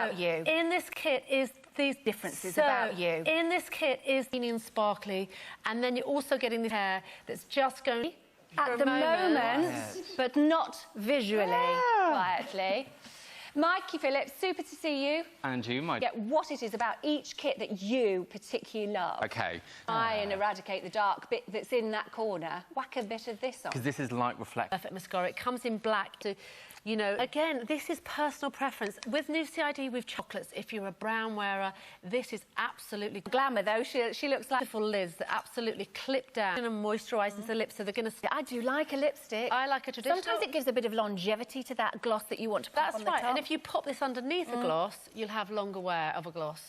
about you. In this kit is these differences about you. In this kit is and sparkly, and then you're also getting the hair that's just going at the moment, but not visually. Quietly. Mikey Phillips, super to see you. And you, my... Get what it is about each kit that you particularly love. OK. Try and eradicate the dark bit that's in that corner. Whack a bit of this on. Because this is light reflect. Perfect mascara. It comes in black to... You know, again, this is personal preference. With new CID, with chocolates, if you're a brown wearer, this is absolutely... Glamour, though. She looks like... Beautiful lids that absolutely clip down and moisturises the lips, so they're going to... I do like a lipstick. I like a traditional... Sometimes it gives a bit of longevity to that gloss that you want to put on the top. And if you pop this underneath a gloss, you'll have longer wear of a gloss.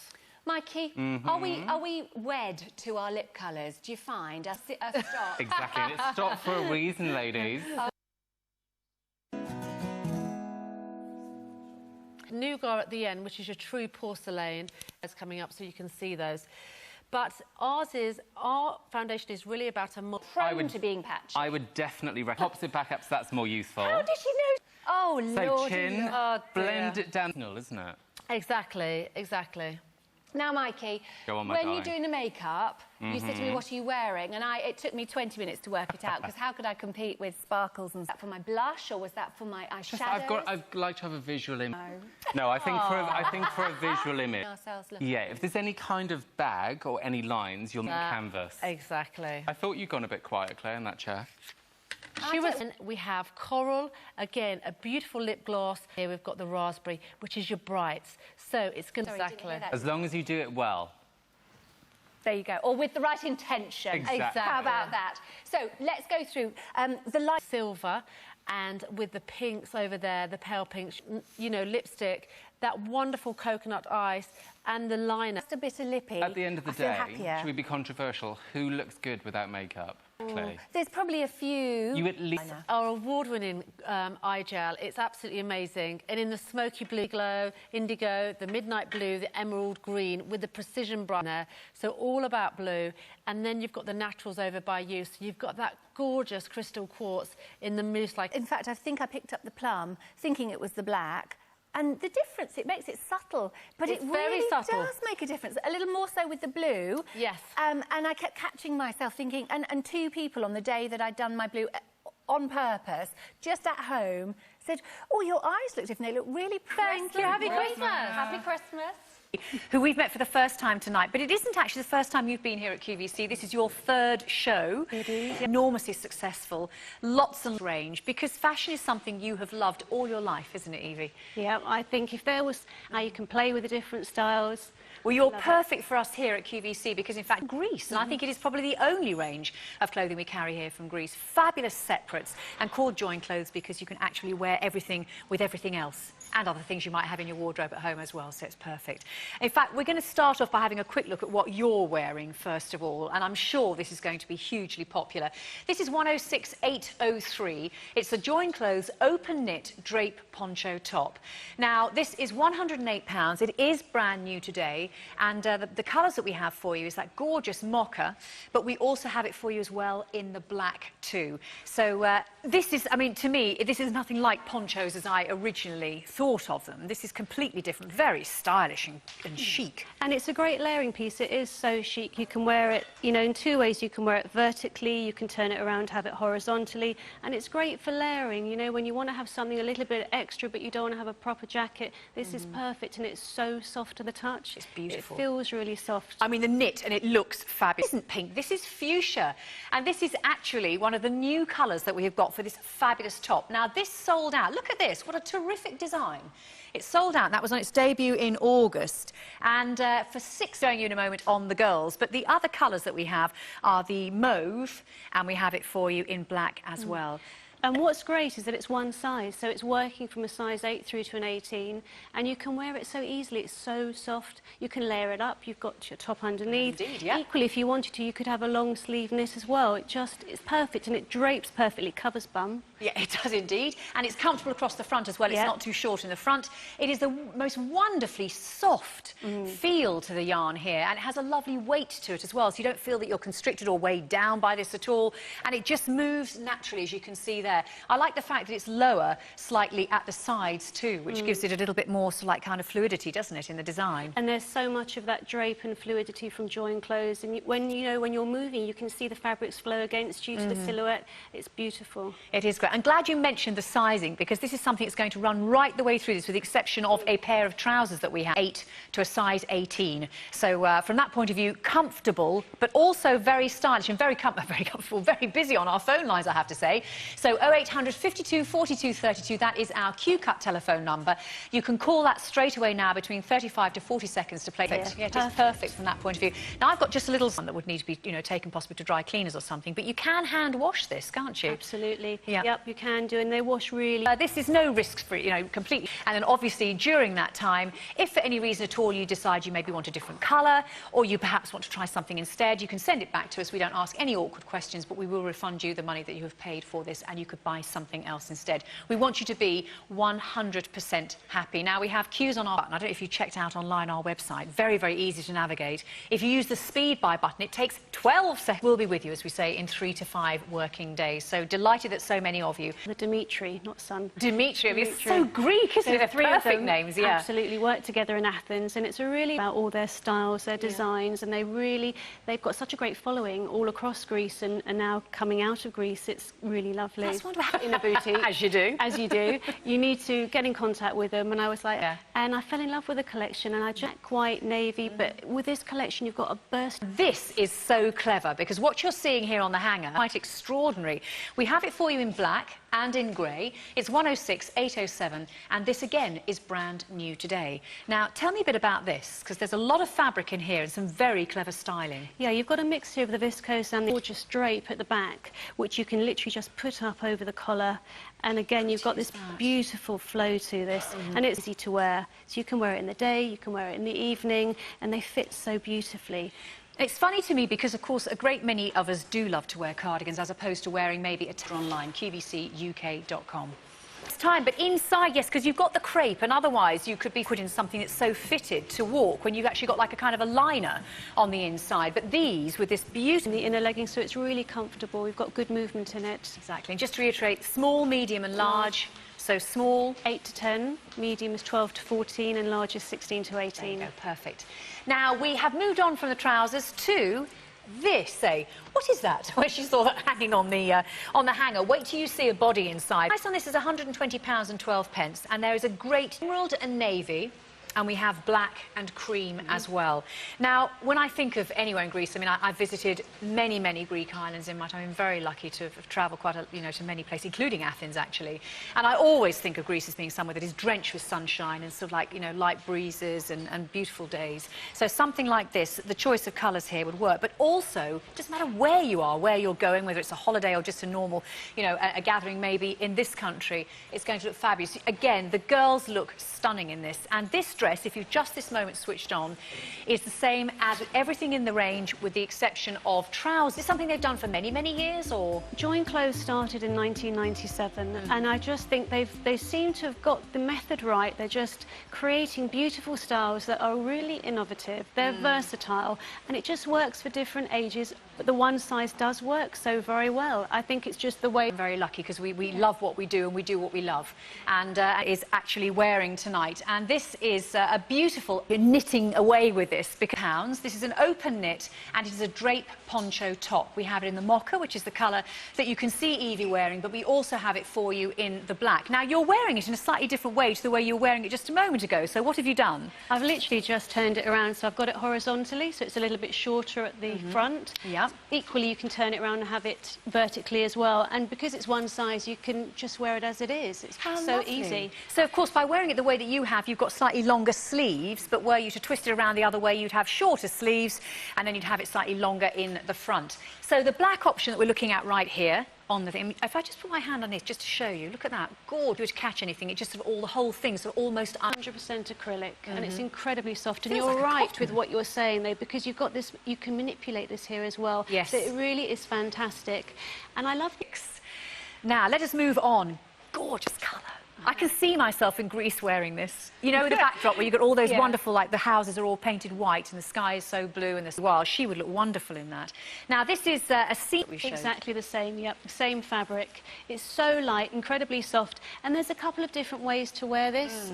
Mikey, are we wed to our lip colours? Do you find a stop? Exactly, and it's stopped for a reason, ladies. Nougat at the end, which is your true porcelain, is coming up so you can see those. But our foundation is really about a more prone to being patchy. I would definitely recommend. Pops it back up so that's more useful. How did she know? Oh, so Lord. Chin, blend it down, isn't it? Exactly, exactly. Now, Mikey, when you're doing the makeup, you said to me, what are you wearing? And it took me 20 minutes to work it out, because how could I compete with sparkles? And was that for my blush, or was that for my eyeshadows? I'd like to have a visual image. No, I think for a visual image. Yeah, if there's any kind of bag or any lines, you'll need canvas. Exactly. I thought you'd gone a bit quiet, Claire, in that chair. We have coral, again, a beautiful lip gloss. Here we've got the raspberry, which is your brights. So it's going to... Exactly. As long as you do it well. There you go. Or with the right intention. Exactly. How about that? So let's go through the light silver, and with the pinks over there, the pale pinks, you know, lipstick, that wonderful coconut ice, and the liner. Just a bit of lippy. At the end of the day, should we be controversial? Who looks good without makeup? Clay. There's probably a few. You at least... Our award-winning eye gel, it's absolutely amazing. And in the smoky blue glow, indigo, the midnight blue, the emerald green, with the precision brown there. So all about blue. And then you've got the naturals over by you. So you've got that gorgeous crystal quartz in the mousse-like... In fact, I think I picked up the plum, thinking it was the black. And the difference, it makes it subtle, but it really does make a difference. A little more so with the blue. Yes. And I kept catching myself thinking, and two people on the day that I'd done my blue on purpose, just at home, said, oh, your eyes look different. They look really pretty. Thank you. Happy Christmas. Happy Christmas. Who we've met for the first time tonight, but it isn't actually the first time you've been here at QVC. This is your third show. It is. Enormously successful, lots of range, because fashion is something you have loved all your life, isn't it, Evie? Yeah, I think if there was how you can play with the different styles. Well, you're perfect for us here at QVC because, in fact, Greece, and I think it is probably the only range of clothing we carry here from Greece. Fabulous separates and called join clothes because you can actually wear everything with everything else and other things you might have in your wardrobe at home as well, so it's perfect. In fact, we're going to start off by having a quick look at what you're wearing, first of all, and I'm sure this is going to be hugely popular. This is 106803. It's a join clothes open knit drape poncho top. Now, this is £108. It is brand new today. And the colours that we have for you is that gorgeous mocha, but we also have it for you as well in the black too. So this is, I mean, to me, this is nothing like ponchos as I originally thought of them. This is completely different, very stylish and chic. And it's a great layering piece. It is so chic. You can wear it, you know, in two ways. You can wear it vertically, you can turn it around, have it horizontally, and it's great for layering, you know, when you want to have something a little bit extra but you don't want to have a proper jacket. This is perfect, and it's so soft to the touch. It's beautiful. It feels really soft. I mean, the knit, and it looks fabulous. This isn't pink, this is fuchsia. And this is actually one of the new colours that we have got for this fabulous top. Now, this sold out. Look at this. What a terrific design. It sold out. That was on its debut in August. And for £6, showing you in a moment on the girls. But the other colours that we have are the mauve, and we have it for you in black as well. And what's great is that it's one size, so it's working from a size 8 through to an 18, and you can wear it so easily. It's so soft. You can layer it up. You've got your top underneath. Indeed, yeah. Equally, if you wanted to, you could have a long sleeve knit as well. It's perfect, and it drapes perfectly, covers bum. Yeah, it does indeed. And it's comfortable across the front as well. It's not too short in the front. It is the most wonderfully soft feel to the yarn here, and it has a lovely weight to it as well, so you don't feel that you're constricted or weighed down by this at all, and it just moves naturally, as you can see there. I like the fact that it's lower slightly at the sides too, which gives it a little bit more sort of like kind of fluidity, doesn't it, in the design? And there's so much of that drape and fluidity from Join Clothes, and when you're moving, you can see the fabrics flow against you to the silhouette. It's beautiful. It is great. I'm glad you mentioned the sizing, because this is something that's going to run right the way through this, with the exception of a pair of trousers that we have, 8 to a size 18. So from that point of view, comfortable, but also very stylish and very comfortable, very busy on our phone lines, I have to say. So 0800 52 42 32, that is our Q-Cut telephone number. You can call that straight away now, between 35 to 40 seconds to play. Yeah, it is perfect from that point of view. Now, I've got just a little one that would need to be, taken possibly to dry cleaners or something, but you can hand wash this, can't you? Absolutely. Yeah. Yep, you can do, and they wash really. This is no risk-free, completely. And then obviously during that time, if for any reason at all you decide you maybe want a different colour, or you perhaps want to try something instead, you can send it back to us. We don't ask any awkward questions, but we will refund you the money that you have paid for this, and you could buy something else instead. We want you to be 100% happy. Now, we have cues on our button. I don't know if you checked out online our website. Very, very easy to navigate. If you use the speed buy button, it takes 12 seconds. We'll be with you, as we say, in 3 to 5 working days. So delighted that so many of you. The Dimitri, not son. Dimitri. I mean, it's so Greek, isn't it? They're Three perfect of them names, yeah. Absolutely work together in Athens, and it's really about all their styles, their designs, and they've got such a great following all across Greece, and now coming out of Greece. It's really lovely. That's wonderful. In a boutique. As you do. As you do. You need to get in contact with them, and I was like, and I fell in love with the collection, and I just white, navy, but with this collection you've got a burst. This is so clever, because what you're seeing here on the hanger, quite extraordinary. We have it for you in black and in grey. It's 106,807, and this again is brand new today. Now, tell me a bit about this, because there's a lot of fabric in here and some very clever styling. Yeah, you've got a mixture of the viscose and the gorgeous drape at the back, which you can literally just put up over the collar. And again, you've got this beautiful flow to this, and it's easy to wear. So you can wear it in the day, you can wear it in the evening, and they fit so beautifully. It's funny to me because, of course, a great many of us do love to wear cardigans, as opposed to wearing maybe a online, QVC2013. It's time, but inside, yes, because you've got the crepe, and otherwise you could be put in something that's so fitted to walk when you've actually got like a kind of a liner on the inside. But these, with this beautiful... The inner leggings, so it's really comfortable. We've got good movement in it. Exactly. And just to reiterate, small, medium and large. So small, 8 to 10, medium is 12 to 14, and large is 16 to 18. There you go, perfect. Now, we have moved on from the trousers to this, what is that? Well, she saw that hanging on the hanger. Wait till you see a body inside. The price on this is £120 and 12 pence, and there is a great emerald and navy, and we have black and cream as well. Now, when I think of anywhere in Greece, I mean, I've visited many, many Greek islands in my time. I'm very lucky to have travelled quite, to many places, including Athens, actually. And I always think of Greece as being somewhere that is drenched with sunshine and sort of like, light breezes and beautiful days. So something like this, the choice of colours here would work. But also, it doesn't matter where you are, where you're going, whether it's a holiday or just a normal, a gathering maybe in this country, it's going to look fabulous. Again, the girls look stunning in this. And this dress, if you've just this moment switched on, is the same as everything in the range, with the exception of trousers. Is this something they've done for many, many years, or? Join Clothes started in 1997, and I just think they seem to have got the method right. They're just creating beautiful styles that are really innovative. They're versatile, and it just works for different ages, but the one size does work so very well. I think it's just the way... I'm very lucky, because we love what we do, and we do what we love, and is actually wearing tonight. And this is a beautiful... You're knitting away with this, because this is an open knit, and it is a drape poncho top. We have it in the mocha, which is the colour that you can see Evie wearing, but we also have it for you in the black. Now, you're wearing it in a slightly different way to the way you were wearing it just a moment ago, so what have you done? I've literally just turned it around, so I've got it horizontally, so it's a little bit shorter at the front. Yeah. Equally, you can turn it around and have it vertically as well, and because it's one size, you can just wear it as it is. It's so easy. So, of course, by wearing it the way that you have, you've got slightly longer sleeves, but were you to twist it around the other way, you'd have shorter sleeves, and then you'd have it slightly longer in the front. So the black option that we're looking at right here on the thing, if I just put my hand on this just to show you, look at that, gorgeous. You would catch anything, it just sort of the whole thing, so almost 100% acrylic, and it's incredibly soft. And Feels you're like right with what you're saying, though, because you've got this, you can manipulate this here as well. Yes. So it really is fantastic, and I love it. Now, let us move on. Gorgeous colour. I can see myself in Greece wearing this. You know, the backdrop where you've got all those wonderful, like, the houses are all painted white and the sky is so blue and this. Well, she would look wonderful in that. Now, this is a scene we showed. Exactly the same, yep, same fabric. It's so light, incredibly soft, and there's a couple of different ways to wear this.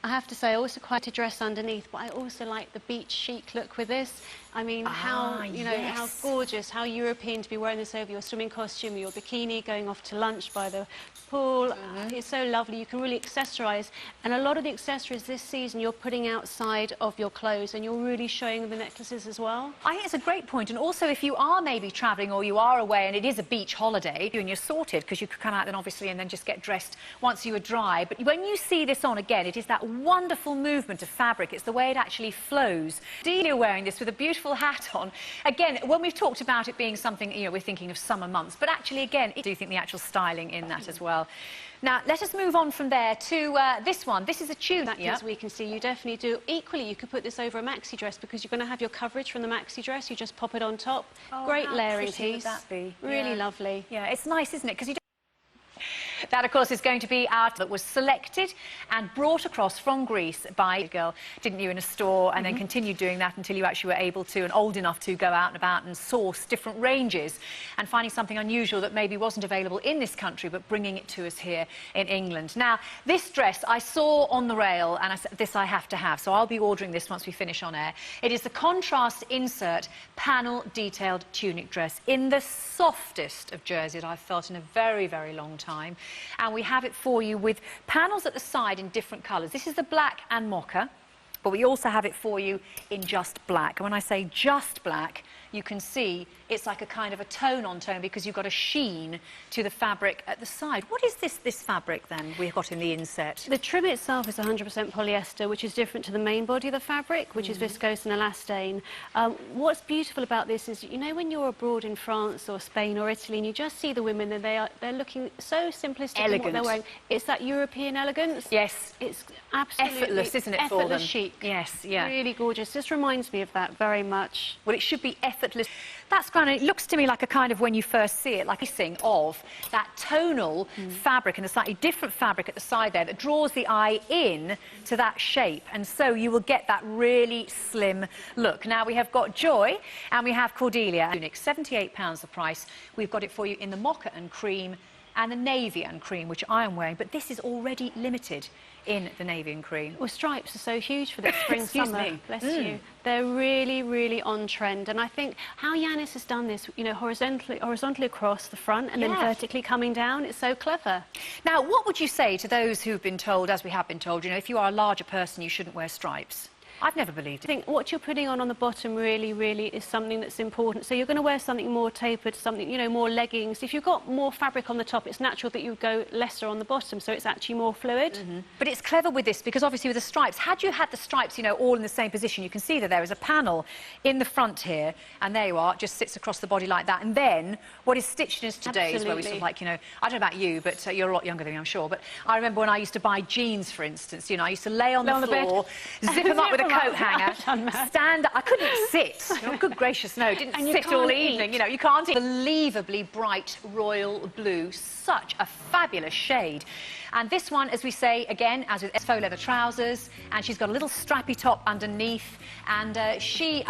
I have to say, I also quite a dress underneath, but I also like the beach chic look with this. I mean, how, you know, how gorgeous, how European to be wearing this over your swimming costume, your bikini, going off to lunch by the pool. It's so lovely. You can really accessorise. And a lot of the accessories this season you're putting outside of your clothes, and you're really showing the necklaces as well. I think it's a great point. And also, if you are maybe travelling or you are away and it is a beach holiday, and you're sorted, because you could come out then, obviously, and then just get dressed once you are dry. But when you see this on again, it is that wonderful movement of fabric. It's the way it actually flows. Delia wearing this with a beautiful hat on. Again, when we've talked about it being something, you know, we're thinking of summer months, but actually, again, I do think the actual styling in that as well. Now, let us move on from there to this one. This is a tunic. As we can see, you definitely do. Equally, you could put this over a maxi dress because you're going to have your coverage from the maxi dress. You just pop it on top. Great layering piece. Would that be? Really lovely. Yeah, it's nice, isn't it? Because you that, of course, is going to be our that was selected and brought across from Greece by a girl, didn't you, in a store, and then continued doing that until you actually were able to and old enough to go out and about and source different ranges and finding something unusual that maybe wasn't available in this country, but bringing it to us here in England. Now, this dress I saw on the rail, and I said, this I have to have, so I'll be ordering this once we finish on air. It is the contrast insert panel detailed tunic dress in the softest of jerseys I've felt in a very, very long time. And we have it for you with panels at the side in different colours. This is the black and mocha, but we also have it for you in just black. And when I say just black, you can see it's like a kind of a tone on tone because you've got a sheen to the fabric at the side. What is this fabric then we've got in the inset? The trim itself is 100% polyester, which is different to the main body of the fabric, which is viscose and elastane. What's beautiful about this is, you know, when you're abroad in France or Spain or Italy and you just see the women and they're looking so simplistic in what they're wearing. It's that European elegance. Yes. It's absolutely effortless, isn't it, for them? Effortless chic. Yes, yeah. Really gorgeous. This reminds me of that very much. Well, it should be effortless. That's kind of, it looks to me like a kind of, when you first see it, like a thing of that tonal fabric and a slightly different fabric at the side there that draws the eye in to that shape. And so you will get that really slim look. Now, we have got Joy and we have Cordelia. Tunic, £78 the price. We've got it for you in the mocha and cream and the navy and cream, which I am wearing. But this is already limited in the navy and cream. Well, stripes are so huge for this spring summer. Bless you. They're really, really on trend. And I think how Yanis has done this, you know, horizontally across the front and then vertically coming down, it's so clever. Now, what would you say to those who've been told, as we have been told, you know, if you are a larger person, you shouldn't wear stripes? I've never believed it. I think what you're putting on the bottom really, really is something that's important. So you're going to wear something more tapered, something, you know, more leggings. If you've got more fabric on the top, it's natural that you go lesser on the bottom, so it's actually more fluid. But it's clever with this because obviously with the stripes, had you had the stripes, you know, all in the same position, you can see that there is a panel in the front here, and there you are, it just sits across the body like that. And then what is stitched in us today is where we sort of like, you know, I don't know about you, but you're a lot younger than me, I'm sure, but I remember when I used to buy jeans, for instance, you know, I used to lay on the floor, zip them up with a coat hanger, stand up. I couldn't sit. Oh, good gracious, no. Didn't sit all evening. You know, you can't eat. Unbelievably bright royal blue. Such a fabulous shade. And this one, as we say, again, as with faux leather trousers, and she's got a little strappy top underneath. And I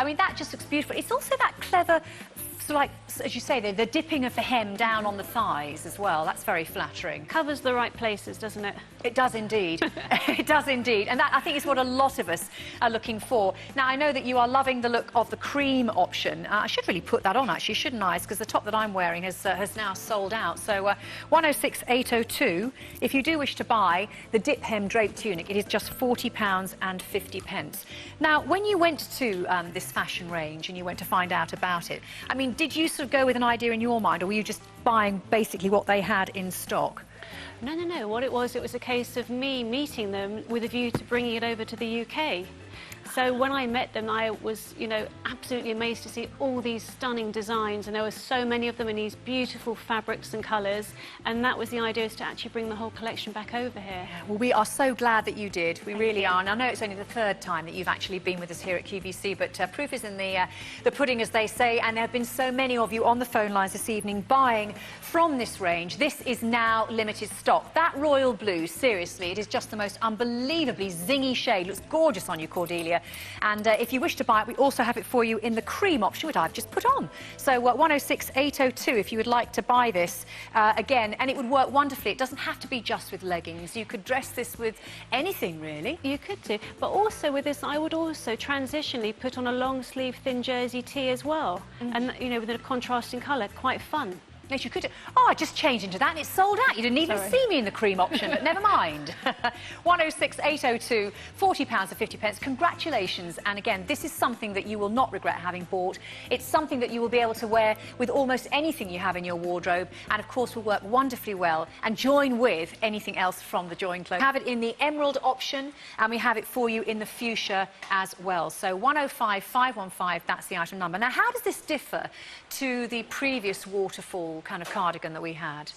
mean, that just looks beautiful. It's also that clever, so like, as you say, the dipping of the hem down on the thighs as well. That's very flattering. Covers the right places, doesn't it? It does indeed. It does indeed. And that, I think, is what a lot of us are looking for. Now, I know that you are loving the look of the cream option. I should really put that on, actually, shouldn't I? Because the top that I'm wearing has now sold out. So 106802, if you do wish to buy the dip hem draped tunic, it is just £40.50. Now, when you went to this fashion range and you went to find out about it, I mean, did you sort of go with an idea in your mind, or were you just buying basically what they had in stock? No. What it was a case of me meeting them with a view to bringing it over to the UK. So when I met them, I was, you know, absolutely amazed to see all these stunning designs, and there were so many of them in these beautiful fabrics and colours, and that was the idea, is to actually bring the whole collection back over here. Well, we are so glad that you did. We really are. And I know it's only the third time that you've actually been with us here at QVC, but proof is in the pudding, as they say, and there have been so many of you on the phone lines this evening buying from this range. This is now limited stock. That royal blue, seriously, it is just the most unbelievably zingy shade. Looks gorgeous on you, Cordelia. And if you wish to buy it, we also have it for you in the cream option, which I've just put on. So 106802 if you would like to buy this again, and it would work wonderfully. It doesn't have to be just with leggings. You could dress this with anything, really. You could do, but also with this, I would also transitionally put on a long sleeve thin jersey tee as well, and you know, with a contrasting colour, quite fun. Yes, you could. Oh, I just changed into that and it's sold out. You didn't even see me in the cream option, but never mind. 106802, £40 for 50 pence. Congratulations. And again, this is something that you will not regret having bought. It's something that you will be able to wear with almost anything you have in your wardrobe, and of course will work wonderfully well and join with anything else from the Join clothes. We have it in the emerald option, and we have it for you in the fuchsia as well. So 105515, that's the item number. Now, how does this differ to the previous waterfall kind of cardigan that we had?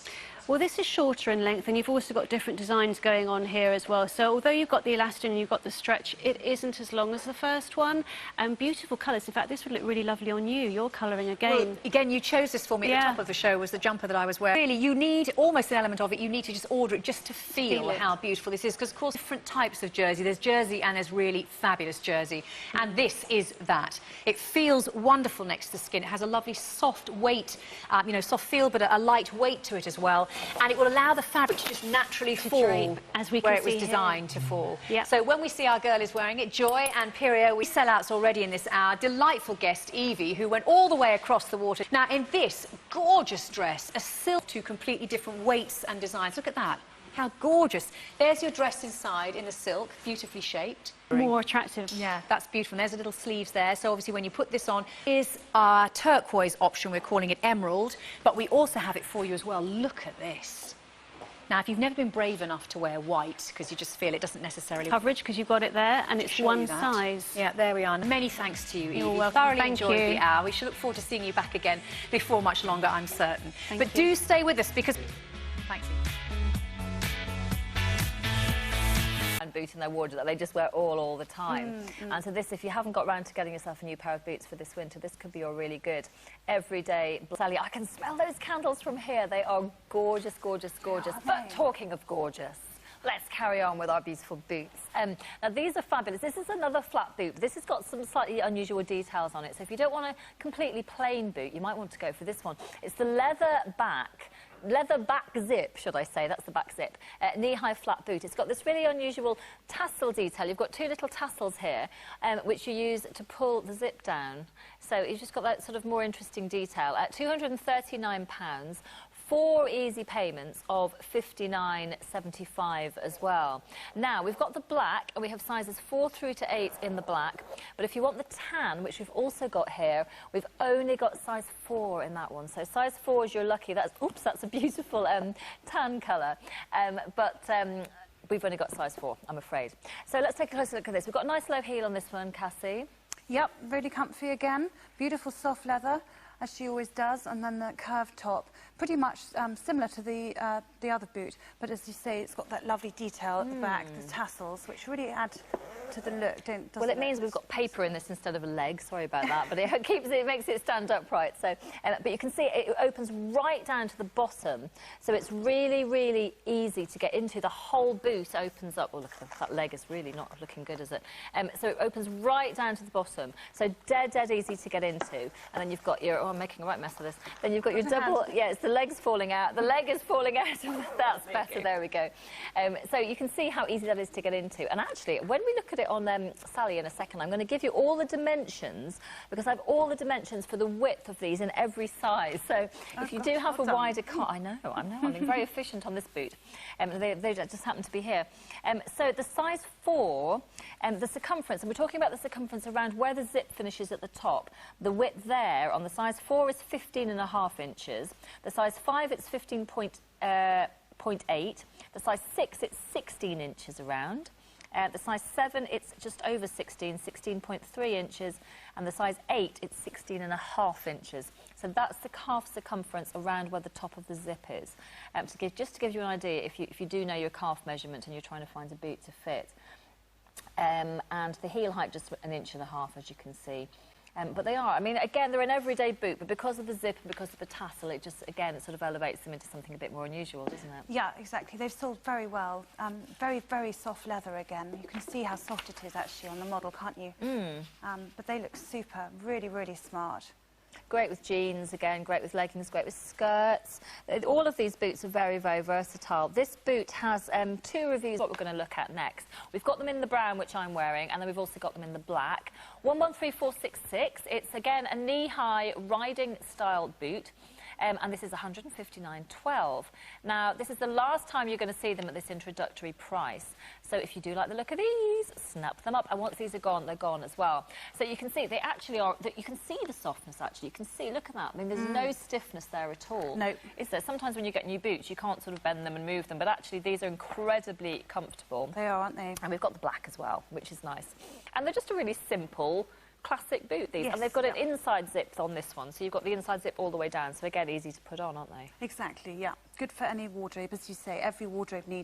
Well, this is shorter in length, and you've also got different designs going on here as well. So although you've got the elastin and you've got the stretch, it isn't as long as the first one. And beautiful colours. In fact, this would look really lovely on you. You're colouring again. Well, again, you chose this for me at the top of the show, was the jumper that I was wearing. Really, you need almost an element of it. You need to just order it just to feel how beautiful this is. Because, of course, different types of jersey. There's jersey and there's really fabulous jersey. And this is that. It feels wonderful next to the skin. It has a lovely soft weight, you know, soft feel, but a light weight to it as well. And it will allow the fabric to just naturally fall as we where can it was see designed to fall. Yep. So when we see our girl is wearing it, Joy and Pirio, we sellouts already in this hour. Delightful guest, Evie, who went all the way across the water. Now, in this gorgeous dress, a silk, two completely different weights and designs. Look at that. How gorgeous. There's your dress inside in the silk, beautifully shaped. More attractive. Yeah, that's beautiful. And there's the little sleeves there. So obviously when you put this on, is our turquoise option. We're calling it emerald, but we also have it for you as well. Look at this. Now, if you've never been brave enough to wear white, because you just feel it doesn't necessarily... Coverage, because you've got it there, and it's one size. Yeah, there we are. And many thanks to you, Evie. You're welcome. Thoroughly enjoyed the hour. We should look forward to seeing you back again before much longer, I'm certain. But do stay with us, because... Thanks, Evie. Boot in their wardrobe that they just wear all the time. And so this, if you haven't got round to getting yourself a new pair of boots for this winter, this could be your really good everyday. Sally, I can smell those candles from here. They are gorgeous, gorgeous, gorgeous. But talking of gorgeous, let's carry on with our beautiful boots. Now, these are fabulous. This is another flat boot. This has got some slightly unusual details on it. So if you don't want a completely plain boot, you might want to go for this one. It's the leather back zip, should I say. That's the back zip. Knee-high flat boot. It's got this really unusual tassel detail. You've got two little tassels here, which you use to pull the zip down. So you've just got that sort of more interesting detail. At £239, 4 easy payments of £59.75 as well. Now, we've got the black, and we have sizes 4 through to 8 in the black. But if you want the tan, which we've also got here, we've only got size 4 in that one. So size 4 is you're lucky. That's a beautiful tan colour. We've only got size 4, I'm afraid. So let's take a closer look at this. We've got a nice low heel on this one, Cassie. Yep, really comfy again. Beautiful soft leather, as she always does, and then the curved top. Pretty much similar to the other boot, but as you say, it's got that lovely detail at the back, the tassels, which really add to the look. Well, it means we've got paper in this instead of a leg. Sorry about that, but it makes it stand upright. So, but you can see it opens right down to the bottom, so it's really, really easy to get into. The whole boot opens up. Oh, look, that leg is really not looking good, is it? So it opens right down to the bottom, so dead easy to get into. And then you've got your... Oh, I'm making a right mess of this. Then you've got your double... Yeah, it's the leg's falling out. The leg is falling out. That's better. There we go. So you can see how easy that is to get into. And actually, when we look at it on Sally in a second, I'm going to give you all the dimensions, because I have all the dimensions for the width of these in every size. So if you do have a wider car... I know, I'm being very efficient on this boot. They just happen to be here. So the size 4, the circumference, and we're talking about the circumference around where the zip finishes at the top. The width there on the size 4 is 15.5 inches. The size 5, it's 15.8. The size 6, it's 16 inches around. The size 7, it's just over 16, 16.3 inches, and the size 8, it's 16.5 inches. So that's the calf circumference around where the top of the zip is. Just to give you an idea, if you do know your calf measurement and you're trying to find a boot to fit. And the heel height just 1.5 inches, as you can see. But they are, I mean, again, they're an everyday boot, but because of the zip and because of the tassel, it just, again, it sort of elevates them into something a bit more unusual, doesn't it? Yeah, exactly. They've sold very well. Very, very soft leather again. You can see how soft it is actually on the model, can't you? But they look super, really, really smart. Great with jeans, again, great with leggings, great with skirts. All of these boots are very, very versatile. This boot has 2 reviews, what we're going to look at next. We've got them in the brown, which I'm wearing, and then we've also got them in the black. 113466, it's, again, a knee-high riding-style boot. And this is $159.12. Now, this is the last time you're going to see them at this introductory price. So if you do like the look of these, snap them up. And once these are gone, they're gone as well. So you can see they actually are, you can see the softness actually. You can see, look at that. I mean, there's no stiffness there at all. No. Is there? Sometimes when you get new boots, you can't sort of bend them and move them. But actually, these are incredibly comfortable. They are, aren't they? And we've got the black as well, which is nice. And they're just a really simple, classic boot, these. Yes, and they've got an inside zip on this one, so you've got the inside zip all the way down, so again, easy to put on, aren't they? Exactly, yeah. Good for any wardrobe, as you say. Every wardrobe needs